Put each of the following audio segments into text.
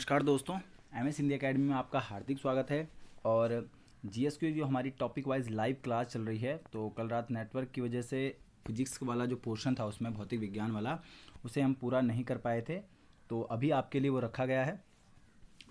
नमस्कार दोस्तों, MS Hindi academy में आपका हार्दिक स्वागत है। और जीएस की जो हमारी टॉपिक वाइज लाइव क्लास चल रही है, तो कल रात नेटवर्क की वजह से फिजिक्स वाला जो पोर्शन था उसमें भौतिक विज्ञान वाला, उसे हम पूरा नहीं कर पाए थे। तो अभी आपके लिए वो रखा गया है।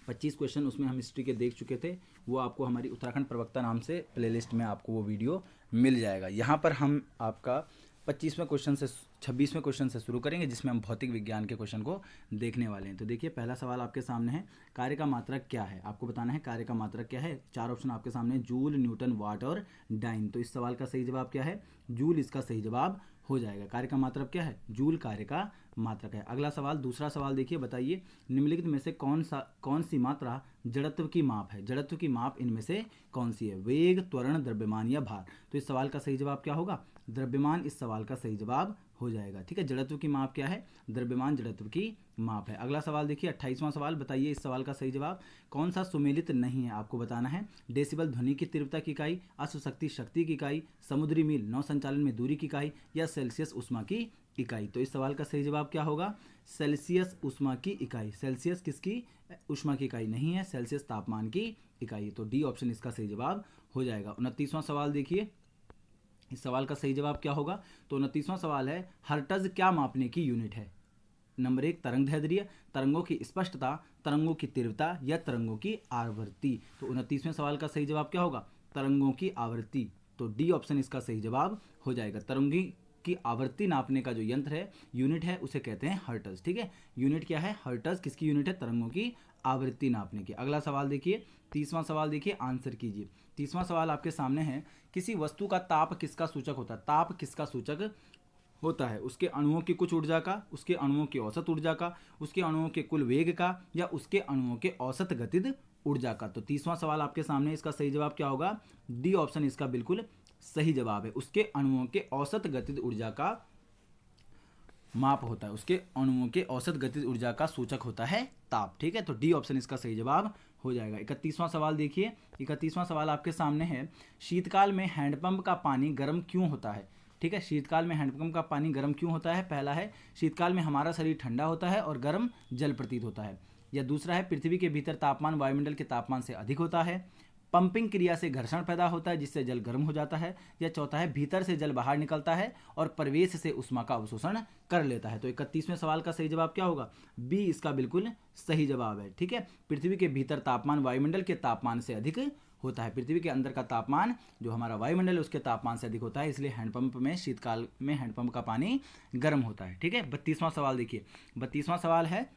25 क्वेश्चन उसमें हम हिस्ट्री के देख चुके थे, वो आपको हमारी उत्तराखंड प्रवक्ता नाम से प्लेलिस्ट में आपको वो वीडियो मिल जाएगा। यहाँ पर हम आपका 25वें क्वेश्चन से 26वें क्वेश्चन से शुरू करेंगे, जिसमें हम भौतिक विज्ञान के क्वेश्चन को देखने वाले हैं। तो देखिए, पहला सवाल आपके सामने है, कार्य का मात्रक क्या है। आपको बताना है कार्य का मात्रक क्या है। 4 ऑप्शन आपके सामने, जूल, न्यूटन, वाट और डाइन। तो इस सवाल का सही जवाब क्या है, जूल इसका सही जवाब हो जाएगा। कार्य का मात्रक क्या है, जूल कार्य का मात्रक है। अगला सवाल, दूसरा सवाल देखिए, बताइए निम्नलिखित में से कौन सी मात्रा जड़त्व की माप है। जड़त्व की माप इनमें से कौन सी है, वेग, त्वरण, द्रव्यमान या भार। तो इस सवाल का सही जवाब क्या होगा, द्रव्यमान इस सवाल का सही जवाब हो जाएगा। ठीक है, जड़त्व की माप क्या है, द्रव्यमान जड़त्व की माप है। अगला सवाल देखिए, 28वां सवाल, बताइए इस सवाल का सही जवाब कौन सा सुमेलित नहीं है। आपको बताना है डेसिबल ध्वनि की तीव्रता की इकाई, अश्वशक्ति शक्ति की इकाई, समुद्री मील नौ संचालन में दूरी की इकाई या सेल्सियस ऊष्मा की इकाई। तो इस सवाल का सही जवाब क्या होगा, सेल्सियस ऊष्मा की इकाई। सेल्सियस किसकी ऊष्मा की इकाई नहीं है, सेल्सियस तापमान की इकाई। तो डी ऑप्शन इसका सही जवाब हो जाएगा। 29वां सवाल देखिए, इस सवाल का सही जवाब क्या होगा। तो 29वां सवाल है, हर्ट्ज क्या मापने की यूनिट है। नंबर 1 तरंगदैर्ध्य, तरंगों की स्पष्टता, तरंगों की तीव्रता या तरंगों की आवृत्ति। तो 29वें सवाल का सही जवाब क्या होगा, तरंगों की आवृत्ति। तो डी ऑप्शन इसका सही जवाब हो जाएगा। तरंगी की आवृत्ति नापने का जो यंत्र है, यूनिट है, उसे कहते हैं हर्ट्ज। ठीक है, यूनिट क्या है, हर्ट्ज किसकी यूनिट है, तरंगों की आवृत्ति नापने की। अगला सवाल देखिए, 30वां सवाल देखिए, आंसर कीजिए। 30वां सवाल आपके सामने है, किसी वस्तु का ताप किसका सूचक होता है। ताप किसका सूचक होता है, उसके अणुओं की कुछ ऊर्जा का, उसके अणुओं की औसत ऊर्जा का, उसके अणुओं के कुल वेग का या उसके अणुओं के औसत गतिज ऊर्जा का। तो 30वां सवाल आपके सामने, इसका सही जवाब क्या होगा, डी ऑप्शन इसका बिल्कुल सही जवाब है। उसके अणुओं के औसत गतिज ऊर्जा का माप होता है, उसके अणुओं के औसत गतिज ऊर्जा का सूचक होता है ताप। ठीक है, तो डी ऑप्शन इसका सही जवाब हो जाएगा। 31वां सवाल देखिए, 31वां सवाल आपके सामने है, शीतकाल में हैंडपंप का पानी गर्म क्यों होता है। ठीक है, शीतकाल में हैंडपंप का पानी गर्म क्यों होता है। पहला है, शीतकाल में हमारा शरीर ठंडा होता है और गर्म जल प्रतीत होता है। या दूसरा है, पृथ्वी के भीतर तापमान वायुमंडल के तापमान से अधिक होता है। पंपिंग क्रिया से घर्षण पैदा होता है जिससे जल गर्म हो जाता है। या चौथा है, भीतर से जल बाहर निकलता है और प्रवेश से उष्मा का अवशोषण कर लेता है। तो 31वें सवाल का सही जवाब क्या होगा, बी इसका बिल्कुल सही जवाब है। ठीक है, पृथ्वी के भीतर तापमान वायुमंडल के तापमान से अधिक होता है। पृथ्वी के अंदर का तापमान जो हमारा वायुमंडल है उसके तापमान से अधिक होता है, इसलिए हैंडपंप में शीतकाल में हैंडपंप का पानी गर्म होता है। ठीक है, 32वां सवाल देखिए, 32वां सवाल है,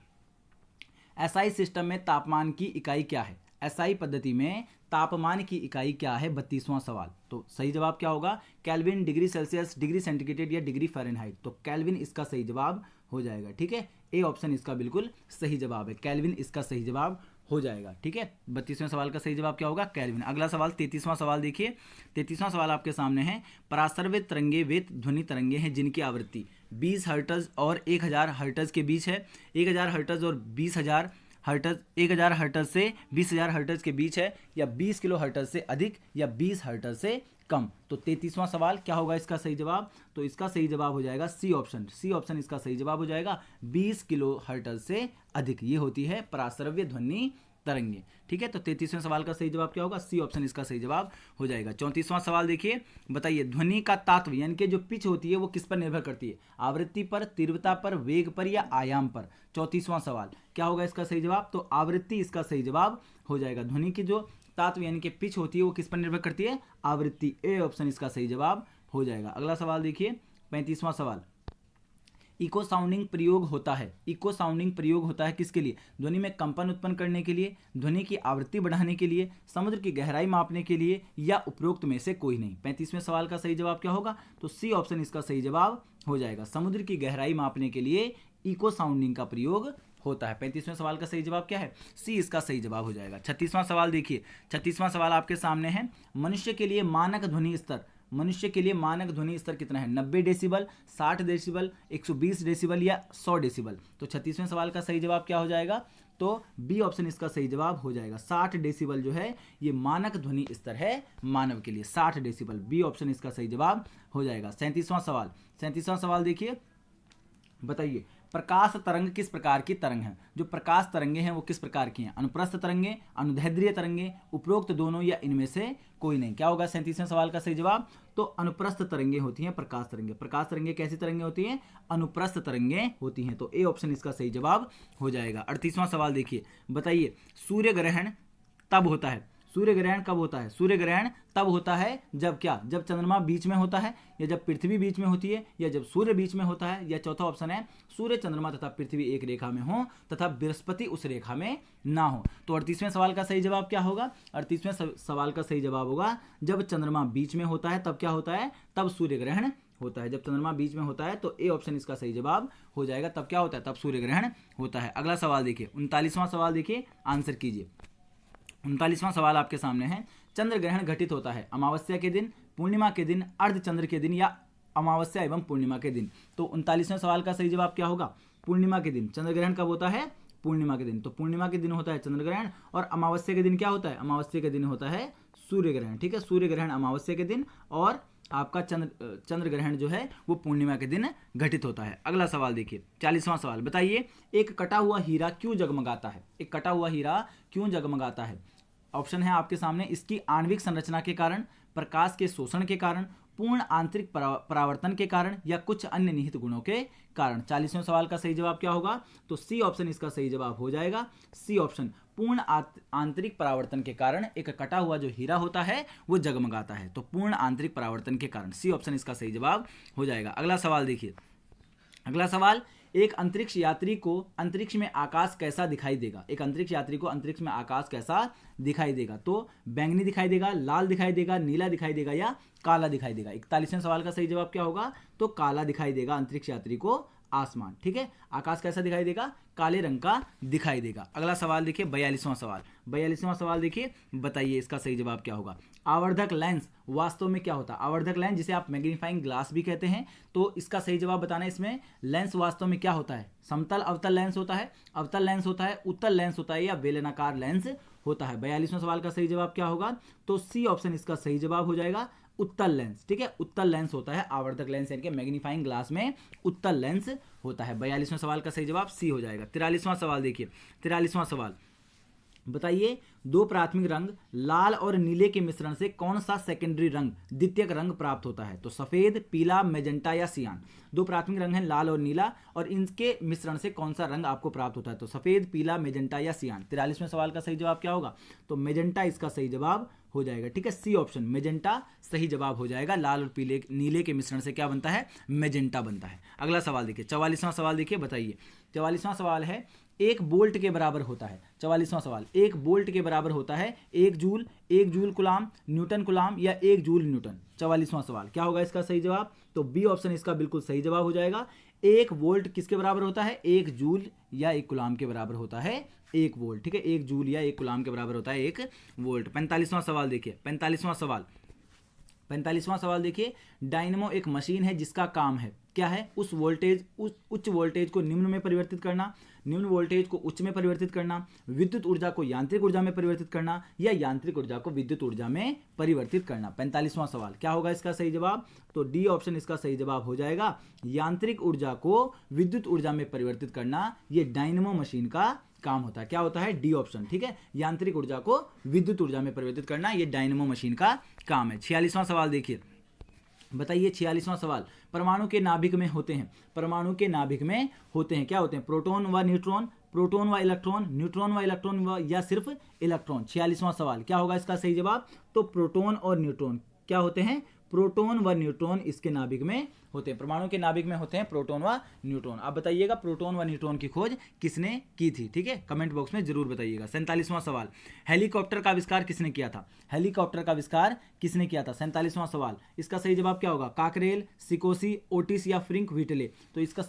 एसआई सिस्टम में तापमान की इकाई क्या है। एसआई पद्धति में तापमान की इकाई क्या है, 32वां सवाल। तो सही जवाब क्या होगा, kelvin, degree Celsius, degree centigrade या डिग्री फ़ारेनहाइट। तो केल्विन इसका सही जवाब हो जाएगा। ठीक है, ए ऑप्शन इसका बिल्कुल सही जवाब है, केल्विन इसका सही जवाब हो जाएगा। ठीक है, 32वें सवाल का सही जवाब क्या होगा, केल्विन। अगला सवाल 33वां सवाल देखिए, 33वां सवाल आपके सामने है, परासर्वित तरंगे वे ध्वनि तरंगे हैं जिनकी आवृत्ति 20 हर्ट्ज और 1000 हर्ट्ज के बीच है। 1000 हर्ट्ज और 20,000 हर्ट्ज, 1000 हर्ट्ज से 20,000 हर्ट्ज के बीच है, या 20 किलो हर्ट्ज से अधिक या 20 हर्ट्ज से कम। तो 33वां सवाल क्या होगा इसका सही जवाब, तो इसका सही जवाब हो जाएगा सी ऑप्शन। सी ऑप्शन इसका सही जवाब हो जाएगा, 20 किलो हर्ट्ज से अधिक, ये होती है पराश्रव्य ध्वनि तरंगे। ठीक है, तो 33वें सवाल का सही जवाब क्या होगा, सी ऑप्शन इसका सही जवाब हो जाएगा। 34वां सवाल देखिए, बताइए ध्वनि का तात्व यानी कि जो पिच होती है वो किस पर निर्भर करती है, आवृत्ति पर, तीव्रता पर, वेग पर या आयाम पर। 34वां सवाल क्या होगा इसका सही जवाब, तो आवृत्ति इसका सही जवाब हो जाएगा। ध्वनि की जो तात्व यानी कि पिच होती है वो किस पर निर्भर करती है, आवृत्ति। ए ऑप्शन इसका सही जवाब हो जाएगा। अगला सवाल देखिए, 35वां सवाल, इको साउंडिंग प्रयोग होता है। इको साउंडिंग प्रयोग होता है किसके लिए, ध्वनि में कंपन उत्पन्न करने के लिए, ध्वनि की आवृत्ति बढ़ाने के लिए, समुद्र की गहराई मापने के लिए या उपरोक्त में से कोई नहीं। 35वें सवाल का सही जवाब क्या होगा, तो सी ऑप्शन इसका सही जवाब हो जाएगा। समुद्र की गहराई मापने के लिए इको साउंडिंग का प्रयोग होता है। 35वें सवाल का सही जवाब क्या है, सी इसका सही जवाब हो जाएगा। 36वां सवाल देखिए, 36वां सवाल आपके सामने है, मनुष्य के लिए मानक ध्वनि स्तर, मनुष्य के लिए मानक ध्वनि स्तर कितना है, 90 डेसिबल, 60 डेसिबल, 120 डेसिबल या 100 डेसिबल। तो 36वें सवाल का सही जवाब क्या हो जाएगा, तो बी ऑप्शन इसका सही जवाब हो जाएगा। 60 डेसिबल जो है ये मानक ध्वनि स्तर है मानव के लिए, 60 डेसिबल, बी ऑप्शन इसका सही जवाब हो जाएगा। 37वां सवाल, 37वां सवाल देखिए, बताइए प्रकाश तरंग किस प्रकार की तरंग है? जो प्रकाश तरंगे हैं वो किस प्रकार की हैं? अनुप्रस्थ तरंगे, अनुदैर्ध्य तरंगे, उपरोक्त दोनों या इनमें से कोई नहीं। क्या होगा 37वें सवाल का सही जवाब? तो अनुप्रस्थ तरंगे होती हैं प्रकाश तरंगे। प्रकाश तरंगे कैसी तरंगे होती हैं? अनुप्रस्थ तरंगे होती हैं। तो ए ऑप्शन इसका सही जवाब हो जाएगा। 38वां सवाल देखिए, बताइए सूर्य ग्रहण तब होता है। सूर्य ग्रहण कब होता है? सूर्य ग्रहण तब होता है जब क्या? जब चंद्रमा बीच में होता है, या जब पृथ्वी बीच में होती है, या जब सूर्य बीच में होता है, या चौथा ऑप्शन है सूर्य चंद्रमा तथा पृथ्वी एक रेखा में हो तथा बृहस्पति उस रेखा में ना हो। तो 38वें सवाल का सही जवाब क्या होगा? 38वें सवाल का सही जवाब होगा जब चंद्रमा बीच में होता है तब क्या होता है? तब सूर्य ग्रहण होता है। जब चंद्रमा बीच में होता है तो ए ऑप्शन इसका सही जवाब हो जाएगा। तब क्या होता है? तब सूर्य ग्रहण होता है। अगला सवाल देखिए, 39वां सवाल देखिए, आंसर कीजिए। 39वां सवाल आपके सामने है, चंद्र ग्रहण घटित होता है अमावस्या के दिन, पूर्णिमा के दिन, अर्धचंद्र के दिन या अमावस्या एवं पूर्णिमा के दिन। तो 39वें सवाल का सही जवाब क्या होगा? पूर्णिमा के दिन। चंद्र ग्रहण कब होता है? पूर्णिमा के दिन। तो पूर्णिमा के दिन होता है चंद्र ग्रहण, और अमावस्या के दिन क्या होता है? अमावस्या के दिन होता है सूर्य ग्रहण। ठीक है, सूर्य ग्रहण अमावस्या के दिन और आपका चंद्र ग्रहण जो है वो पूर्णिमा के दिन घटित होता है। अगला सवाल देखिए, 40वां सवाल, बताइए एक कटा हुआ हीरा क्यों जगमगाता है? एक कटा हुआ हीरा क्यों जगमगाता है? ऑप्शन है आपके सामने, इसकी आणविक संरचना के कारण, प्रकाश के शोषण के कारण, पूर्ण आंतरिक परावर्तन के कारण, या कुछ अन्य निहित गुणों के कारण। 40वें सवाल का सही जवाब क्या होगा? तो सी ऑप्शन इसका सही जवाब हो जाएगा। सी ऑप्शन, पूर्ण आंतरिक परावर्तन के कारण एक कटा हुआ जो हीरा होता है वो जगमगाता है। तो पूर्ण आंतरिक परावर्तन के कारण, सी ऑप्शन इसका सही जवाब हो जाएगा। अगला सवाल देखिए, अगला सवाल, एक अंतरिक्ष यात्री को अंतरिक्ष में आकाश कैसा दिखाई देगा? एक अंतरिक्ष यात्री को अंतरिक्ष में आकाश कैसा दिखाई देगा? तो बैंगनी दिखाई देगा, लाल दिखाई देगा, नीला दिखाई देगा या काला दिखाई देगा। 41वें सवाल का सही जवाब क्या होगा? तो काला दिखाई देगा अंतरिक्ष यात्री को आसमान। ठीक है, आकाश कैसा दिखाई देगा? काले रंग का दिखाई देगा। अगला सवाल देखिए, 42वां सवाल। 42वां सवाल देखिए, बताइए इसका सही जवाब क्या होगा? आवर्धक लेंस वास्तव में क्या होता है? आवर्धक लेंस जिसे आप मैग्नीफाइंग ग्लास भी कहते हैं, तो इसका सही जवाब बताना है। इसमें लेंस वास्तव में क्या होता है? समतल अवतल लेंस होता है, अवतल लेंस होता है, उत्तल लेंस होता है, या बेलनाकार लेंस होता है। 42वें सवाल का सही जवाब क्या होगा? तो सी ऑप्शन इसका सही जवाब हो जाएगा, उत्तल लेंस। ठीक है, उत्तल लेंस होता है, आवर्धक लेंस यानी कि मैग्नीफाइंग ग्लास में उत्तल लेंस होता है। 42वें सवाल का सही जवाब सी हो जाएगा। 43वां सवाल देखिए, 43वां सवाल, बताइए दो प्राथमिक रंग लाल और नीले के मिश्रण से कौन सा सेकेंडरी रंग, द्वितीयक रंग प्राप्त होता है? तो सफेद, पीला, मेजेंटा या सियान। दो प्राथमिक रंग हैं लाल और नीला, और इनके मिश्रण से कौन सा रंग आपको प्राप्त होता है? तो सफेद, पीला, मेजेंटा या सियान। 43वें सवाल का सही जवाब क्या होगा? तो मेजेंटा इसका सही जवाब हो जाएगा। ठीक है, सी ऑप्शन मेजेंटा सही जवाब हो जाएगा। लाल और पीले नीले के मिश्रण से क्या बनता है? मेजेंटा बनता है। अगला सवाल देखिए, 44वां सवाल देखिए, बताइए 44वां सवाल है, एक बोल्ट के बराबर होता है। 44वां सवाल, एक बोल्ट के बराबर होता है 1 जूल कुलाम, न्यूटन कुलाम या 1 जूल न्यूटन। 44वां सवाल क्या होगा इसका सही जवाब? तो बी ऑप्शन इसका बिल्कुल सही जवाब हो जाएगा। 1 वोल्ट किसके बराबर होता है? 1 जूल या 1 कुलाम के बराबर होता है 1 वोल्ट। ठीक है, 1 जूल या 1 कुलाम के बराबर होता है 1 वोल्ट। 45वां सवाल देखिए, 45वां सवाल देखिए, डायनेमो एक मशीन है जिसका काम है क्या है? उच्च वोल्टेज को निम्न में परिवर्तित करना, निम्न वोल्टेज को उच्च में परिवर्तित करना, विद्युत ऊर्जा को यांत्रिक ऊर्जा में परिवर्तित करना, या यांत्रिक ऊर्जा को विद्युत ऊर्जा में परिवर्तित करना। 45वां सवाल क्या होगा इसका सही जवाब? तो डी ऑप्शन इसका सही जवाब हो जाएगा। यांत्रिक ऊर्जा को विद्युत ऊर्जा में परिवर्तित करना ये डायनेमो मशीन का काम होता है। क्या होता है? D option. ठीक है, यांत्रिक ऊर्जा को विद्युत ऊर्जा में परिवर्तित करना ये डायनेमो मशीन का काम है। 46वां सवाल देखिए, बताइए 46वां सवाल, परमाणु के नाभिक में होते हैं, परमाणु के नाभिक में होते हैं क्या होते हैं? प्रोटॉन व न्यूट्रॉन, प्रोटॉन व इलेक्ट्रॉन, न्यूट्रॉन व इलेक्ट्रॉन व या सिर्फ इलेक्ट्रॉन। 46वां सवाल क्या होगा इसका सही जवाब? तो प्रोटॉन और न्यूट्रॉन क्या होते हैं? प्रोटॉन व न्यूट्रॉन इसके नाभिक में होते हैं, परमाणु के नाभिक में होते हैं प्रोटॉन व न्यूट्रॉन। आप बताइएगा प्रोटॉन व न्यूट्रॉन की खोज किसने की थी? ठीक है, कमेंट बॉक्स में जरूर बताइएगा। 47वां सवाल, हेलीकॉप्टर का आविष्कार किसने किया था? हेलीकॉप्टर का आविष्कार किसने किया था? 47वां सवाल, इसका सही जवाब क्या होगा? काकरेल, सिकोसी, ओटिस या फ्रिंक व्हिटले। तो इसका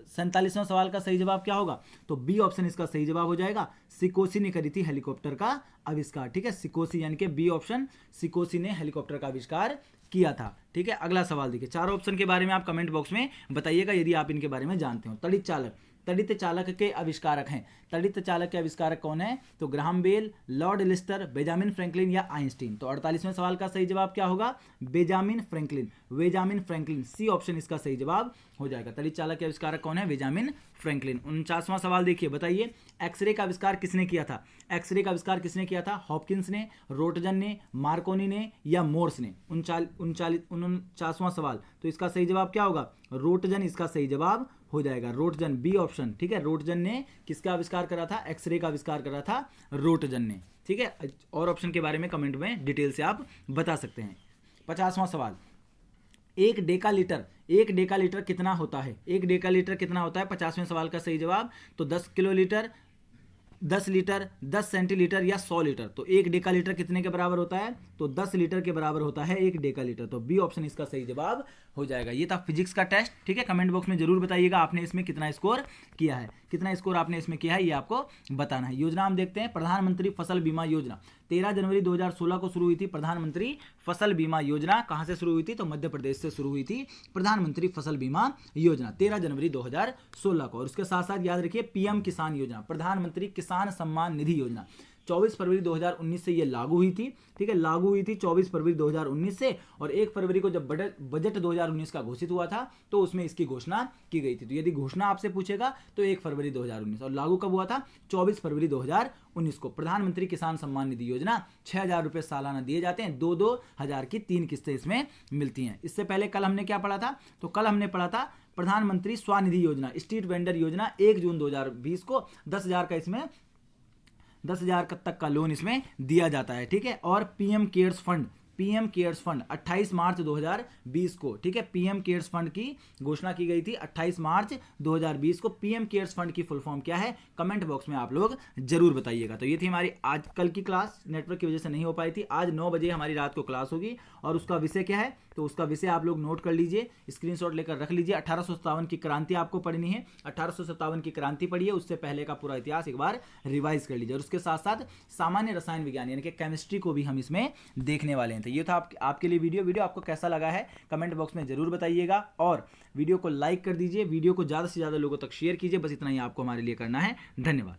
47वां सवाल का सही जवाब क्या होगा? तो बी ऑप्शन इसका सही जवाब हो जाएगा। सिकोसी ने करी थी हेलीकॉप्टर का आविष्कार। ठीक है, सिकोसी यानी कि बी ऑप्शन, सिकोसी ने हेलीकॉप्टर का आविष्कार किया था। ठीक है, अगला सवाल देखिए, चारों ऑप्शन के बारे में आप कमेंट बॉक्स में बताइएगा यदि आप इनके बारे में जानते हो। तड़ित चालक, तड़ित चालक के आविष्कारक हैं। तड़ित चालक के आविष्कारक कौन है? तो Graham Bell, Lord Lister, Benjamin Franklin या आइंस्टीन। तो 48वें सवाल का सही जवाब क्या होगा? Benjamin Franklin. Benjamin Franklin, C option इसका सही जवाब हो जाएगा। तड़ित चालक के आविष्कारक कौन है? Benjamin Franklin. 49वां सवाल देखिए, बताइए एक्सरे का आविष्कार किसने किया था? एक्सरे का आविष्कार किसने किया था? हॉपकिंस ने, रोटजन ने, मार्कोनी ने या मोर्स ने? 49वां सवाल, तो इसका सही जवाब क्या होगा? रोटजन इसका सही जवाब हो जाएगा। रोटजन, बी ऑप्शन, ठीक है। रोटजन ने किसका आविष्कार करा था? एक्सरे का आविष्कार करा था रोटजन ने, ठीक है। और ऑप्शन के बारे में कमेंट में डिटेल से आप बता सकते हैं। 50वां सवाल, एक डेकालीटर कितना होता है? एक डेकालीटर कितना होता है? 50वें सवाल का सही जवाब तो 10 किलोलीटर, 10 लीटर, 10 सेंटीलीटर या 100 लीटर। तो एक डेकालीटर कितने के बराबर होता है? तो 10 लीटर के बराबर होता है एक डेकालीटर। तो बी ऑप्शन इसका सही जवाब हो जाएगा। ये था फिजिक्स का टेस्ट, ठीक है। कमेंट बॉक्स में जरूर बताइएगा आपने इसमें कितना स्कोर किया है, कितना स्कोर आपने इसमें किया है, ये आपको बताना है। योजना हम देखते हैं, प्रधानमंत्री फसल बीमा योजना 13 जनवरी 2016 को शुरू हुई थी। प्रधानमंत्री फसल बीमा योजना कहां से शुरू हुई थी? तो मध्य प्रदेश से शुरू हुई थी प्रधानमंत्री फसल बीमा योजना 13 जनवरी 2016 को। और उसके साथ साथ याद रखिए पीएम किसान योजना, प्रधानमंत्री किसान सम्मान निधि योजना 24 फरवरी 2019 से ये लागू हुई थी, ठीक है। लागू हुई थी 24 फरवरी 2019 से, और 1 फरवरी को जब बजट 2019 का घोषित हुआ था तो उसमें इसकी घोषणा की गई थी। तो यदि घोषणा आपसे पूछेगा तो 1 फरवरी 2019, और लागू कब हुआ था? 24 फरवरी 2019 को। प्रधानमंत्री किसान सम्मान निधि योजना 6,000 रुपये सालाना दिए जाते हैं, 2-2 हज़ार की 3 किस्तें इसमें मिलती हैं। इससे पहले कल हमने क्या पढ़ा था? तो कल हमने पढ़ा था प्रधानमंत्री स्वनिधि योजना, स्ट्रीट वेंडर योजना 1 जून 2020 को 10,000 का इसमें 10,000 तक का लोन इसमें दिया जाता है, ठीक है। और पीएम केयर्स फंड 28 मार्च 2020 को, ठीक है। पीएम केयर्स फंड की घोषणा की गई थी 28 मार्च 2020 को। पीएम केयर्स फंड की फुल फॉर्म क्या है? कमेंट बॉक्स में आप लोग जरूर बताइएगा। तो ये थी हमारी आज कल की क्लास, नेटवर्क की वजह से नहीं हो पाई थी। आज 9 बजे हमारी रात को क्लास होगी, और उसका विषय क्या है? तो उसका विषय आप लोग नोट कर लीजिए, स्क्रीनशॉट लेकर रख लीजिए। 1857 की क्रांति आपको पढ़नी है, 1857 की क्रांति पढ़िए, उससे पहले का पूरा इतिहास एक बार रिवाइज कर लीजिए। और उसके साथ साथ सामान्य रसायन विज्ञान यानी कि केमिस्ट्री को भी हम इसमें देखने वाले हैं। तो ये था आपके लिए वीडियो आपको कैसा लगा है कमेंट बॉक्स में जरूर बताइएगा, और वीडियो को लाइक कर दीजिए, वीडियो को ज़्यादा से ज़्यादा लोगों तक शेयर कीजिए। बस इतना ही आपको हमारे लिए करना है। धन्यवाद।